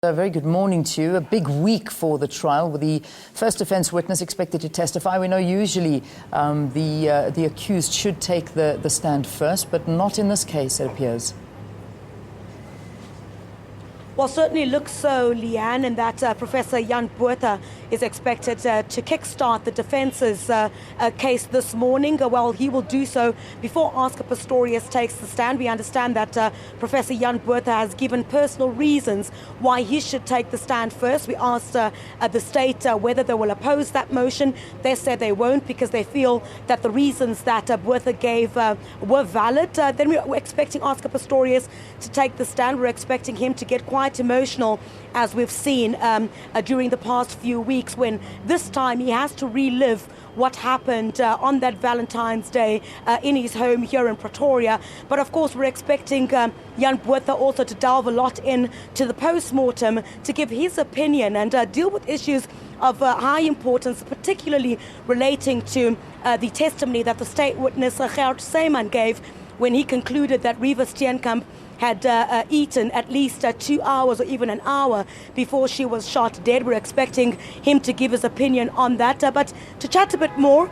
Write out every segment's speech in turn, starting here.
A very good morning to you. A big week for the trial with the first defence witness expected to testify. We know usually the accused should take the stand first, but not in this case, it appears. Well, certainly looks so, Leanne, and that Professor Jan Botha is expected to kickstart the defence's case this morning. Well, he will do so before Oscar Pistorius takes the stand. We understand that Professor Jan Botha has given personal reasons why he should take the stand first. We asked the state whether they will oppose that motion. They said they won't because they feel that the reasons that Botha gave were valid. Then we're expecting Oscar Pistorius to take the stand. We're expecting him to get quite emotional, as we've seen during the past few weeks, when this time he has to relive what happened on that Valentine's Day in his home here in Pretoria. But of course, we're expecting Jan Botha also to delve a lot into the postmortem to give his opinion and deal with issues of high importance, particularly relating to the testimony that the state witness Gert Seyman gave when he concluded that Reeva Steenkamp had eaten at least 2 hours or even an hour before she was shot dead. We're expecting him to give his opinion on that. But to chat a bit more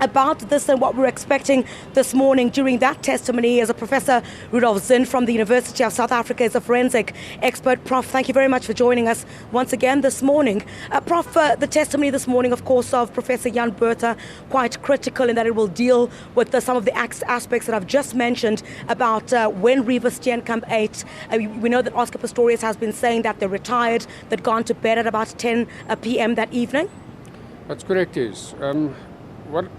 about this and what we're expecting this morning during that testimony is a Professor Rudolf Zinn from the University of South Africa, is a forensic expert. Prof, thank you very much for joining us once again this morning. Prof, the testimony this morning, of course, of Professor Jan Botha, quite critical in that it will deal with some of the aspects that I've just mentioned about when Reeva Steenkamp ate. We know that Oscar Pistorius has been saying that they're retired, they'd gone to bed at about 10 p.m. that evening. That's correct, yes.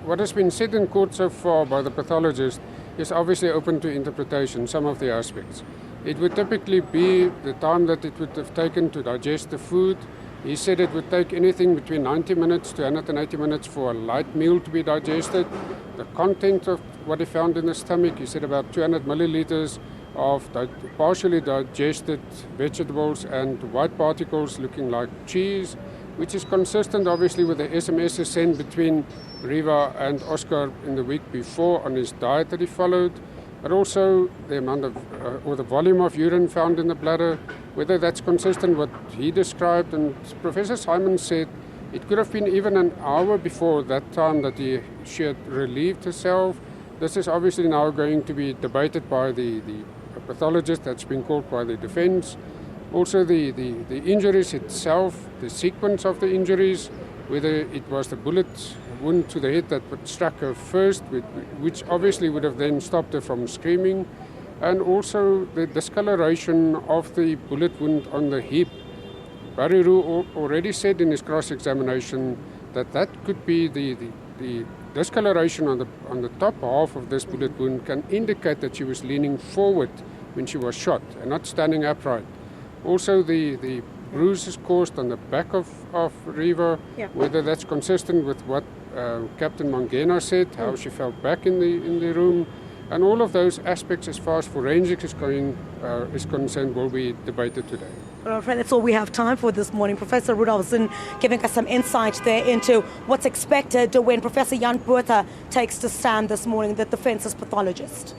What has been said in court so far by the pathologist is obviously open to interpretation, some of the aspects. It would typically be the time that it would have taken to digest the food. He said it would take anything between 90 minutes to 180 minutes for a light meal to be digested. The content of what he found in the stomach, he said about 200 milliliters of partially digested vegetables and white particles looking like cheese, which is consistent obviously with the SMSs sent between Reeva and Oscar in the week before on his diet that he followed, but also the amount of or the volume of urine found in the bladder, whether that's consistent with what he described. And Professor Simon said it could have been even an hour before that time that she had relieved herself. This is obviously now going to be debated by the pathologist that's been called by the defense. Also the injuries itself, the sequence of the injuries, whether it was the bullet wound to the head that struck her first, which obviously would have then stopped her from screaming, and also the discoloration of the bullet wound on the hip. Barry Roux already said in his cross-examination that could be the discoloration on the top half of this bullet wound can indicate that she was leaning forward when she was shot and not standing upright. Also, the bruises caused on the back of Reeva, whether that's consistent with what Captain Mangena said, how she felt back in the room, and all of those aspects as far as forensics is concerned will be debated today. Well, friend, that's all we have time for this morning. Professor Rudolf Zinn giving us some insight there into what's expected when Professor Jan Botha takes the stand this morning, the defence's pathologist.